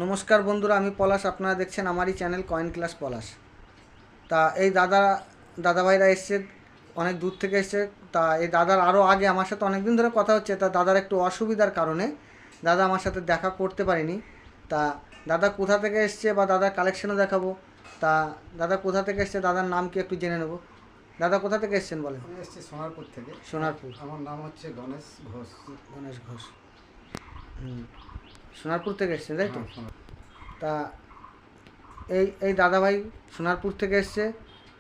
নমস্কার বন্ধুরা, আমি পলাশ। আপনারা দেখছেন আমারই চ্যানেল কয়েন ক্লাস পলাশ। তা এই দাদাভাইরা এসছে, অনেক দূর থেকে এসছে। তা এই দাদার আরও আগে আমার সাথে অনেক দিন ধরে কথা হচ্ছে। তা দাদার একটু অসুবিধার কারণে দাদা আমার সাথে দেখা করতে পারিনি। তা দাদা কোথা থেকে এসছে বা দাদার কালেকশনও দেখাবো। তা দাদা কোথা থেকে এসছে, দাদার নাম কি একটু জেনে নেব। দাদা কোথা থেকে এসছেন বলেন? আমি এসেছি সোনারপুর থেকে। সোনারপুর। আমার নাম হচ্ছে গণেশ ঘোষ। গণেশ ঘোষ। সোনারপুর থেকে এসছেন, তাই তো? তা এই দাদাভাই সোনারপুর থেকে এসছে।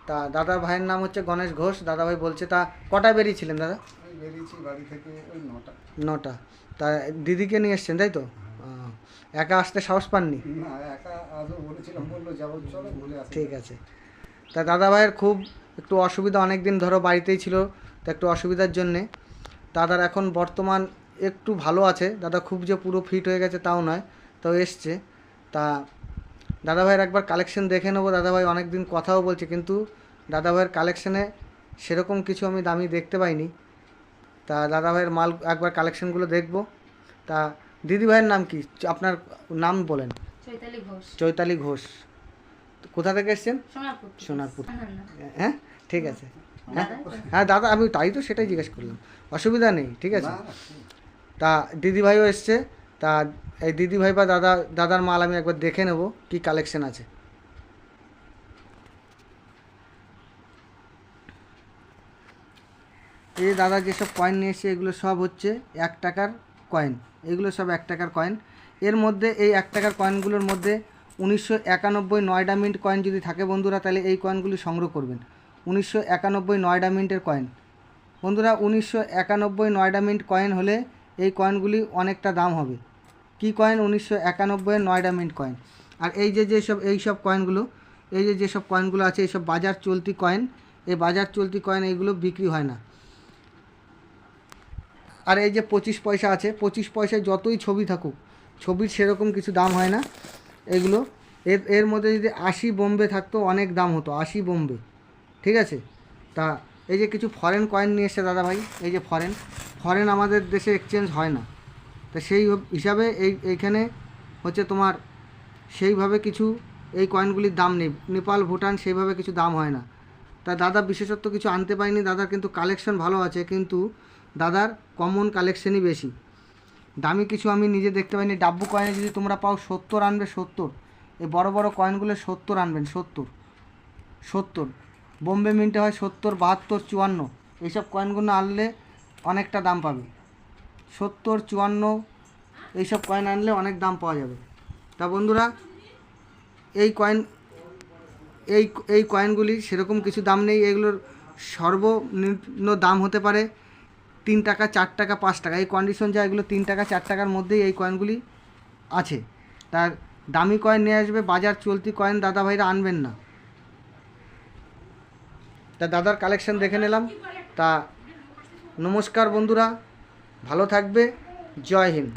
তা দাদার ভাইয়ের নাম হচ্ছে গণেশ ঘোষ। দাদাভাই বলছে, তা কটায় বেরিয়েছিলেন দাদা? আমি বেরিয়েছি বাড়ি থেকে ওই 9টা। 9টা। তা দিদিকে নিয়ে এসছেন, তাই তো? একা আসতে সাহস পাননি? না, একা আজও বলেছিলাম, বললো যাবো, চলো বলে আসি। ঠিক আছে। তা দাদাভাইয়ের খুব একটু অসুবিধা, অনেক দিন ধরো বাড়িতেই ছিল। তা একটু অসুবিধার জন্যে দাদার এখন বর্তমান একটু ভালো আছে। দাদা খুব যে পুরো ফিট হয়ে গেছে তাও নয়, তাও এসছে। তা দাদাভাইয়ের একবার কালেকশন দেখে নেবো। দাদাভাই অনেক দিন কথাও বলছে, কিন্তু দাদাভাইয়ের কালেকশানে সেরকম কিছু আমি দামি দেখতে পাইনি। তা দাদাভাইয়ের মাল একবার কালেকশানগুলো দেখবো। তা দিদিভাইয়ের নাম কি, আপনার নাম বলেন? চৈতালি ঘোষ। চৈতালি ঘোষ। কোথা থেকে এসছেন? সোনারপুর। সোনারপুর। না। হ্যাঁ, ঠিক আছে। হ্যাঁ দাদা, আমি তাই তো সেটাই জিজ্ঞেস করলাম, অসুবিধা নেই, ঠিক আছে। তা দিদিভাইও এসছে। তা এই দিদিভাই বা দাদার মাল আমি একবার দেখে নেব কি কালেকশন আছে। এই দাদা যেসব কয়েন নিয়ে এসছে এগুলো সব হচ্ছে 1 টাকার কয়েন। এগুলো সব 1 টাকার কয়েন। এর মধ্যে এই 1 টাকার কয়েনগুলোর মধ্যে 1991 নয়ডা মিন্ট কয়েন যদি থাকে বন্ধুরা, তাহলে এই কয়েনগুলি সংগ্রহ করবেন। 1991 নয়ডা মিন্টের কয়েন বন্ধুরা। 1991 নয়ডা মিন্ট কয়েন হলে এই কয়েনগুলি অনেকটা দাম হবে। কি কয়েন? 1991 Noida mint coin. আর এই সব কয়েনগুলো, যেসব কয়েনগুলো আছে এইসব বাজার চলতি কয়েন। এই বাজার চলতি কয়েন এইগুলো বিক্রি হয় না। আর এই যে 25 পয়সা আছে, 25 পয়সায় যতই ছবি থাকুক, ছবির সেরকম কিছু দাম হয় না এগুলো। এর মধ্যে যদি 80 বোম্বে থাকতো অনেক দাম হতো, 80 বোম্বে, ঠিক আছে। তা এই যে কিছু ফরেন কয়েন নিয়ে এসছে দাদাভাই। এই যে ফরেন আমাদের দেশে এক্সচেঞ্জ হয় না। তা সেই হিসাবে এইখানে হচ্ছে তোমার সেইভাবে কিছু এই কয়েনগুলির দাম নেই। নেপাল, ভুটান সেইভাবে কিছু দাম হয় না। তা দাদা বিশেষত্ব কিছু আনতে পারিনি। দাদার কিন্তু কালেকশন ভালো আছে, কিন্তু দাদার কমন কালেকশনই বেশি। দামি কিছু আমি নিজে দেখতে পাইনি। ডাব্বু কয়েনে যদি তোমরা পাও 70 আনবে, 70। এই বড় বড় কয়েনগুলো 70 আনবেন, 70। বোম্বে মিন্টে হয় 70, 72, 54। এইসব কয়েনগুলো আনলে অনেকটা দাম পাবে। 70, 54 এইসব কয়েন আনলে অনেক দাম পাওয়া যাবে। তা বন্ধুরা, এই কয়েনগুলি সেরকম কিছু দাম নেই। এগুলোর সর্বনিম্ন দাম হতে পারে 3 টাকা, 4 টাকা, 5 টাকা। এই কন্ডিশন যা, এগুলো 3 টাকা, 4 টাকার মধ্যেই এই কয়েনগুলি আছে। তার দামি কয়েন নিয়ে আসবে, বাজার চলতি কয়েন দাদাভাইরা আনবেন না। তা দাদার কালেকশন দেখে নিলাম। তা নমস্কার বন্ধুরা, ভালো থাকবে। জয় হিন্দ।